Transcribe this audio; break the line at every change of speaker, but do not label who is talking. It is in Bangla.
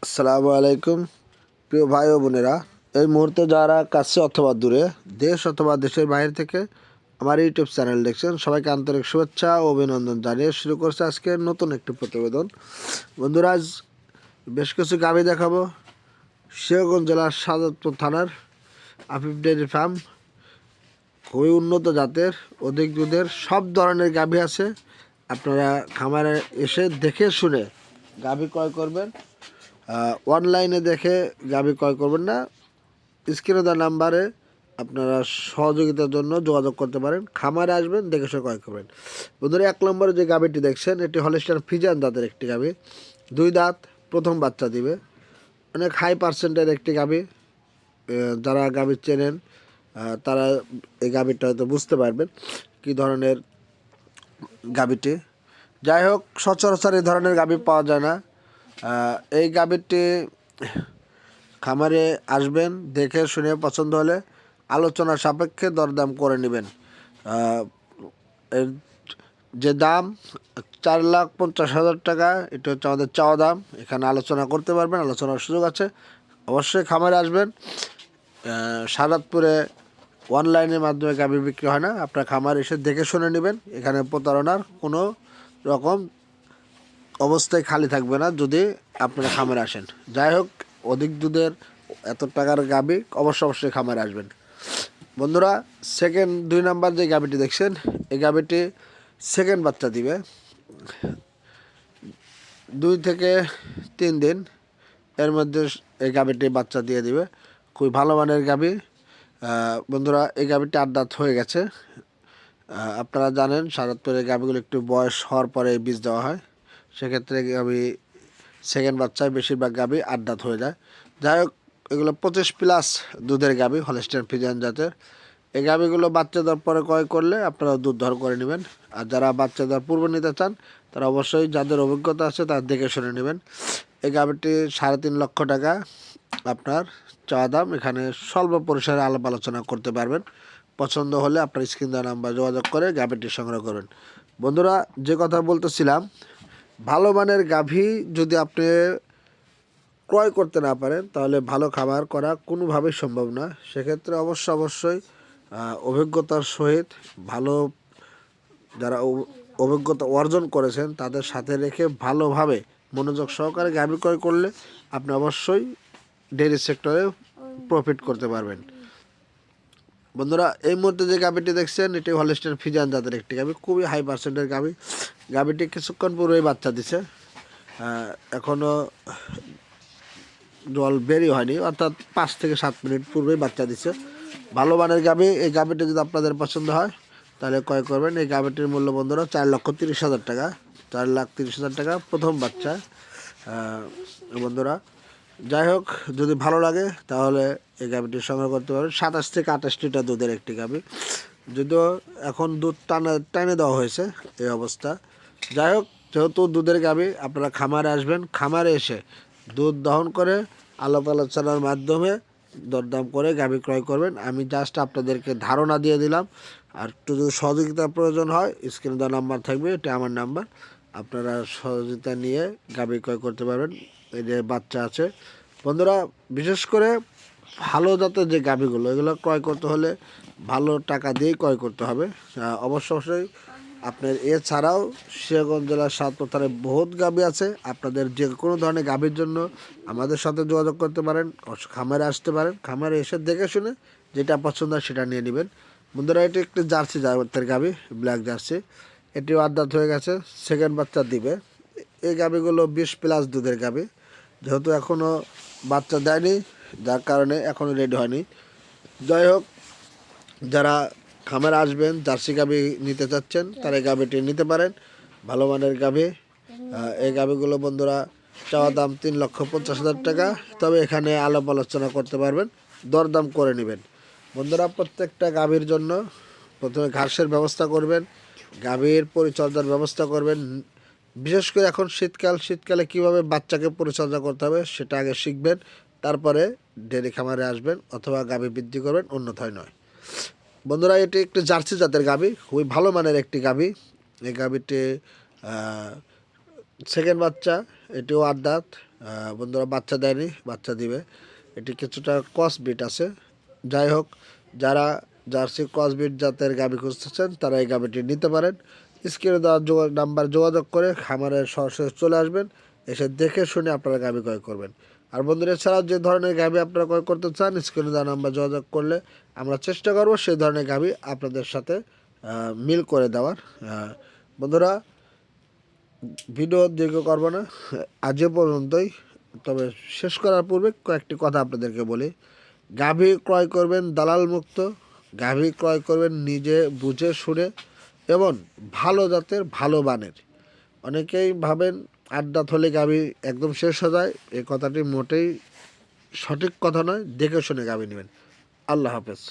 আসসালামু আলাইকুম প্রিয় ভাই ও বোনেরা, এই মুহূর্তে যারা কাছে অথবা দূরে, দেশ অথবা দেশের বাইরে থেকে আমার ইউটিউব চ্যানেল দেখছেন, সবাইকে আন্তরিক শুভেচ্ছা ও অভিনন্দন জানিয়ে শুরু করছে আজকে নতুন একটি প্রতিবেদন। বন্ধুরা, আজ বেশ কিছু গাভী দেখাবো। সিরাজগঞ্জ জেলার সাজাদপুর থানার আফিফ ডেয়ারি ফার্ম, খুবই উন্নত জাতের, অধিক দুধের সব ধরনের গাভী আছে। আপনারা খামারে এসে দেখে শুনে গাভী ক্রয় করবেন। অনলাইনে দেখে গাভী ক্রয় করবেন না। স্ক্রিনে দেওয়া নাম্বারে আপনারা সহযোগিতার জন্য যোগাযোগ করতে পারেন। খামারে আসবেন, দেখে শুনে ক্রয় করবেন। বন্ধুরা, 1 নম্বরে যে গাভীটি দেখছেন, এটি হলিস্টার ফ্রিজিয়ান জাতের একটি গাভী। 2 দাঁত, প্রথম বাচ্চা দিবে। অনেক হাই পার্সেন্টের একটি গাভী। যারা গাভী চেনেন তারা এই গাভীটা হয়তো বুঝতে পারবেন কী ধরনের গাভীটি। যাই হোক, সচরাচর এই ধরনের গাভী পাওয়া যায় না। এই গাভীটি খামারে আসবেন, দেখে শুনে পছন্দ হলে আলোচনা সাপেক্ষে দরদাম করে নেবেন। এর যে দাম 4,50,000 টাকা, এটা হচ্ছে আমাদের চাওয়া দাম। এখানে আলোচনা করতে পারবেন, আলোচনার সুযোগ আছে। অবশ্যই খামারে আসবেন। সাজাদপুরে অনলাইনের মাধ্যমে গাভী বিক্রি হয় না, আপনার খামার এসে দেখে শুনে নেবেন। এখানে প্রতারণার কোনো রকম অবস্থায় খালি থাকবে না যদি আপনারা খামারে আসেন। যাই হোক, অধিক দুধের এত টাকার গাভী অবশ্যই খামারে আসবেন। বন্ধুরা, 2 নাম্বার যে গাভীটি দেখছেন, এই গাভীটি সেকেন্ড বাচ্চা দিবে 2 থেকে 3 দিন এর মধ্যে। এই গাভীটি বাচ্চা দিয়ে দিবে। খুবই ভালো মানের গাভী। বন্ধুরা, এই গাভীটি 8 দাঁত হয়ে গেছে। আপনারা জানেন সাজাদপুরের গাভীগুলো একটু বয়স হওয়ার পরে বীজ দেওয়া হয়। সেক্ষেত্রে গাভী সেকেন্ড বাচ্চায় বেশিরভাগ গাভী 8 দাঁত হয়ে যায়। যাই হোক, এগুলো 25+ দুধের গাভী, হলিস্টাইন ফ্রিজিয়ান জাতের। এই গাভীগুলো বাচ্চা দেওয়ার পরে ক্রয় করলে আপনারা দুধ দর করে নেবেন। আর যারা বাচ্চা দেওয়ার পূর্বে নিতে চান, তারা অবশ্যই যাদের অভিজ্ঞতা আছে তার দেখে শুনে নেবেন। এই গাভীটি 3.5 লক্ষ টাকা আপনার চাওয়া দাম। এখানে স্বল্প পরিসরে আলাপ আলোচনা করতে পারবেন। পছন্দ হলে আপনার স্ক্রিন দেওয়া নাম্বার যোগাযোগ করে গাভীটি সংগ্রহ করবেন। বন্ধুরা, যে কথা বলতেছিলাম, ভালো মানের গাভী যদি আপনি ক্রয় করতে না পারেন, তাহলে ভালো খামার করা কোনোভাবেই সম্ভব না। সেক্ষেত্রে অবশ্যই অভিজ্ঞতার সহিত ভালো, যারা অভিজ্ঞতা অর্জন করেছেন তাদের সাথে রেখে ভালোভাবে মনোযোগ সহকারে গাভী ক্রয় করলে আপনি অবশ্যই ডেইরি সেক্টরে প্রফিট করতে পারবেন। বন্ধুরা, এই মুহূর্তে যে গাভীটি দেখছেন, এটি হলিস্টাইন ফ্রিজিয়ান জাতের একটি গাভী, খুবই হাই পার্সেন্টের গাভী। গাভীটি কিছুক্ষণ পূর্বেই বাচ্চা দিছে, এখনও জল বেরি হয়নি, অর্থাৎ 5 থেকে 7 মিনিট পূর্বেই বাচ্চা দিচ্ছে। ভালো মানের গাভী। এই গাভীটি যদি আপনাদের পছন্দ হয় তাহলে ক্রয় করবেন। এই গাভীটির মূল্য বন্ধুরা 4,30,000 টাকা। 4,30,000 টাকা প্রথম বাচ্চা। বন্ধুরা, যাই হোক, যদি ভালো লাগে তাহলে এই গাভীটি সংগ্রহ করতে পারবেন। 27 থেকে 28 লিটার দুধের একটি গাভী, যদিও এখন দুধ টানে দেওয়া হয়েছে এই অবস্থা। যাই হোক, যেহেতু দুধের গাভী, আপনারা খামারে আসবেন। খামারে এসে দুধ দহন করে আলাপ আলোচনার মাধ্যমে দরদাম করে গাভী ক্রয় করবেন। আমি জাস্ট আপনাদেরকে ধারণা দিয়ে দিলাম। আর একটু যদি সহযোগিতার প্রয়োজন হয়, স্ক্রিনে দেওয়া নাম্বার থাকবে, এটা আমার নাম্বার। আপনারা সহযোগিতা নিয়ে গাভী ক্রয় করতে পারবেন। এই যে বাচ্চা আছে। বন্ধুরা, বিশেষ করে ভালো জাতের যে গাভীগুলো, এগুলো ক্রয় করতে হলে ভালো টাকা দিয়েই ক্রয় করতে হবে। অবশ্যই আপনার এছাড়াও সিরাজগঞ্জ জেলার সাজাদপুর থানায় বহুত গাভী আছে। আপনাদের যে কোনো ধরনের গাভীর জন্য আমাদের সাথে যোগাযোগ করতে পারেন, খামারে আসতে পারেন। খামারে এসে দেখে শুনে যেটা পছন্দ হয় সেটা নিয়ে নেবেন। বন্ধুরা, এটি একটি জার্সি জাতের গাভী, ব্ল্যাক জার্সি। এটিও 8 দাঁত হয়ে গেছে, সেকেন্ড বাচ্চা দিবে। এই গাভীগুলো 20+ দুধের গাভী, যেহেতু এখনও বাচ্চা দেয়নি, যার কারণে এখনও রেডি হয়নি। যাই হোক, যারা খামারে আসবেন, জার্সি গাভী নিতে চাচ্ছেন, তারা এই গাভীটি নিতে পারেন। ভালো মানের গাভী। এই গাভীগুলো বন্ধুরা চাওয়া দাম 3,50,000 টাকা। তবে এখানে আলাপ আলোচনা করতে পারবেন, দরদাম করে নেবেন। বন্ধুরা, প্রত্যেকটা গাভীর জন্য প্রথমে ঘাসের ব্যবস্থা করবেন, গাভীর পরিচর্যার ব্যবস্থা করবেন। বিশেষ করে এখন শীতকালে কীভাবে বাচ্চাকে পরিচর্যা করতে হবে সেটা আগে শিখবেন, তারপরে ডেয়ারি খামারে আসবেন অথবা গাভী বৃদ্ধি করবেন, অন্যথায় নয়। বন্ধুরা, এটি একটি জার্সি জাতের গাভী, খুবই ভালো মানের একটি গাভী। এই গাভীটি সেকেন্ড বাচ্চা, এটিও 8 দাঁত। বন্ধুরা বাচ্চা দেয়নি, বাচ্চা দিবে। এটি কিছুটা ক্রস বিট আছে। যাই হোক, যারা জার্সি ক্রস বিট জাতের গাভী খুঁজতেছেন তারা এই গাভীটি নিতে পারেন। স্ক্রিনে দেওয়া নাম্বার যোগাযোগ করে খামারের সরাসরি চলে আসবেন, এসে দেখে শুনে আপনারা গাভী ক্রয় করবেন। আর বন্ধুরা, এছাড়াও যে ধরনের গাভী আপনারা ক্রয় করতে চান স্ক্রিনে দেওয়া নাম্বার যোগাযোগ করলে আমরা চেষ্টা করব সেই ধরনের গাভী আপনাদের সাথে মিল করে দেওয়ার। বন্ধুরা, ভিডিও দীর্ঘ করবো না, আজ এ পর্যন্তই। তবে শেষ করার পূর্বে কয়েকটি কথা আপনাদেরকে বলি। গাভী ক্রয় করবেন দালাল মুক্ত, গাভী ক্রয় করবেন নিজে বুঝে শুনে এবং ভালো জাতের ভালো বানের। অনেকেই ভাবেন আড্ডা থলে গাভী একদম শেষ হয়ে যায়, এই কথাটি মোটেই সঠিক কথা নয়। দেখে শুনে গাভী নেবেন। আল্লাহ হাফেজ।